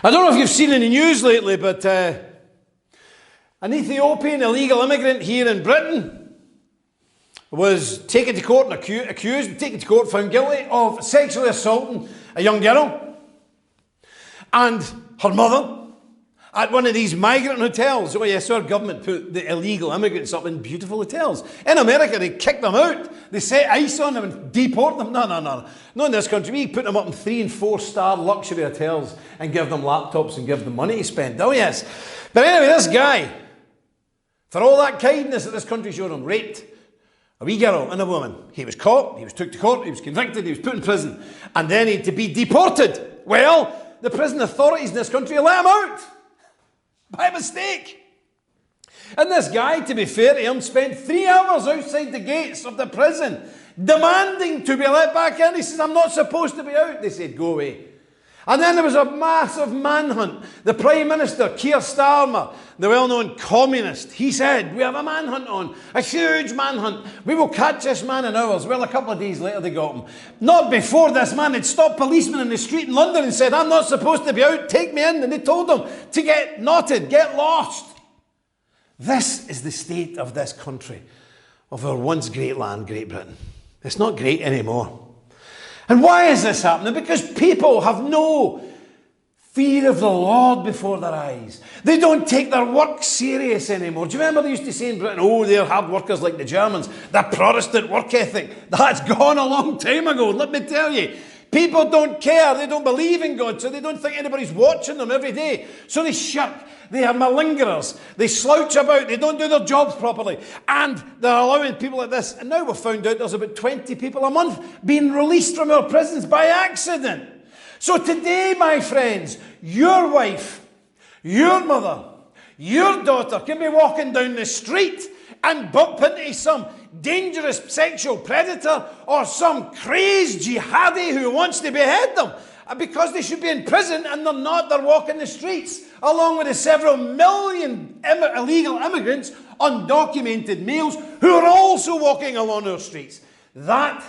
I don't know if you've seen in the news lately, but an Ethiopian illegal immigrant here in Britain was taken to court and accused, taken to court, found guilty of sexually assaulting a young girl and her mother at one of these migrant hotels. Oh yes, our government put the illegal immigrants up in beautiful hotels. In America, they kick them out. They set ice on them and deport them. No. Not in this country. We put them up in 3- and 4-star luxury hotels and give them laptops and give them money to spend. Oh yes. But anyway, this guy, for all that kindness that this country showed him, raped a wee girl and a woman. He was caught, he was took to court, he was convicted, he was put in prison, and then he had to be deported. Well, the prison authorities in this country let him out by mistake. And this guy, to be fair to him, spent 3 hours outside the gates of the prison demanding to be let back in. He says, I'm not supposed to be out. They said, go away. And then there was a massive manhunt. The Prime Minister, Keir Starmer, the well-known communist, he said, we have a manhunt on, a huge manhunt. We will catch this man in hours. Well, a couple of days later they got him. Not before this man had stopped policemen in the street in London and said, I'm not supposed to be out, take me in. And they told him to get knotted, get lost. This is the state of this country, of our once great land, Great Britain. It's not great anymore. And why is this happening? Because people have no fear of the Lord before their eyes. They don't take their work serious anymore. Do you remember they used to say in Britain, oh, they're hard workers like the Germans, the Protestant work ethic? That's gone a long time ago, let me tell you. People don't care, they don't believe in God, so they don't think anybody's watching them every day. So they shirk, they are malingerers, they slouch about, they don't do their jobs properly, and they're allowing people like this. And now we've found out there's about 20 people a month being released from our prisons by accident. So today, my friends, your wife, your mother, your daughter can be walking down the street and bump into some dangerous sexual predator or some crazed jihadi who wants to behead them. Because they should be in prison and they're not, they're walking the streets, along with the several million illegal immigrants, undocumented males, who are also walking along our streets. That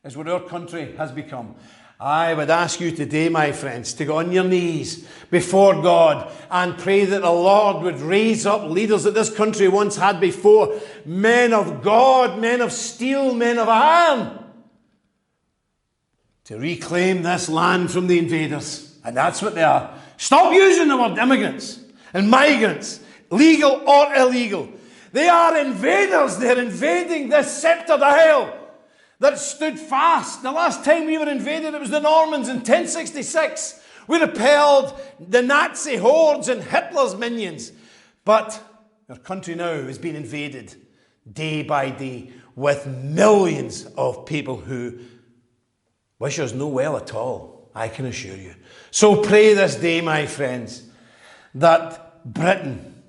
is what our country has become. I would ask you today, my friends, to go on your knees before God and pray that the Lord would raise up leaders that this country once had before. Men of God, men of steel, men of iron, to reclaim this land from the invaders. And that's what they are. Stop using the word immigrants and migrants, legal or illegal. They are invaders. They're invading this sceptred isle that stood fast. The last time we were invaded, it was the Normans in 1066. We repelled the Nazi hordes and Hitler's minions. But our country now is being invaded day by day with millions of people who wish us no well at all, I can assure you. So pray this day, my friends, that Britain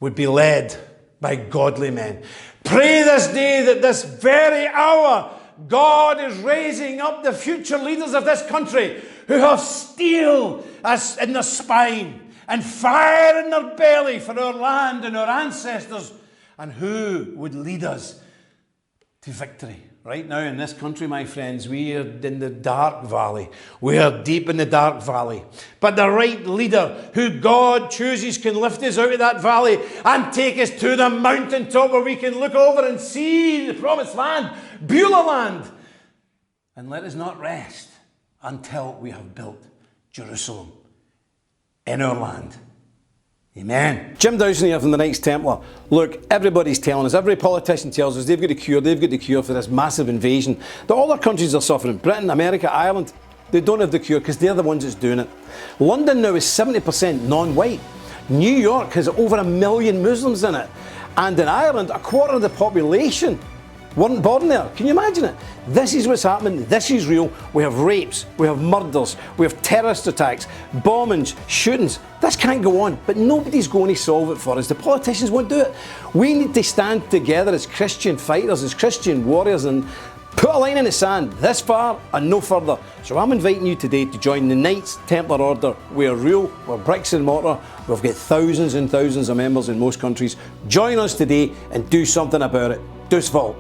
would be led by godly men. Pray this day that this very hour God is raising up the future leaders of this country who have steel as in their spine and fire in their belly for our land and our ancestors, and who would lead us to victory. Right now in this country, my friends, we are in the dark valley. We are deep in the dark valley. But the right leader who God chooses can lift us out of that valley and take us to the mountaintop where we can look over and see the promised land, Beulah land. And let us not rest until we have built Jerusalem in our land. Amen. Jim Dowson here from the Knights Templar. Look, everybody's telling us, every politician tells us they've got the cure for this massive invasion that all our countries are suffering. Britain, America, Ireland, they don't have the cure because they're the ones that's doing it. London now is 70% non-white. New York has over 1 million Muslims in it. And in Ireland, a quarter of the population weren't born there. Can you imagine it? This is what's happening. This is real. We have rapes, we have murders, we have terrorist attacks, bombings, shootings. This can't go on, but nobody's going to solve it for us. The politicians won't do it. We need to stand together as Christian fighters, as Christian warriors, and put a line in the sand this far and no further. So I'm inviting you today to join the Knights Templar Order. We're real, we're bricks and mortar. We've got thousands and thousands of members in most countries. Join us today and do something about it. Dus vol.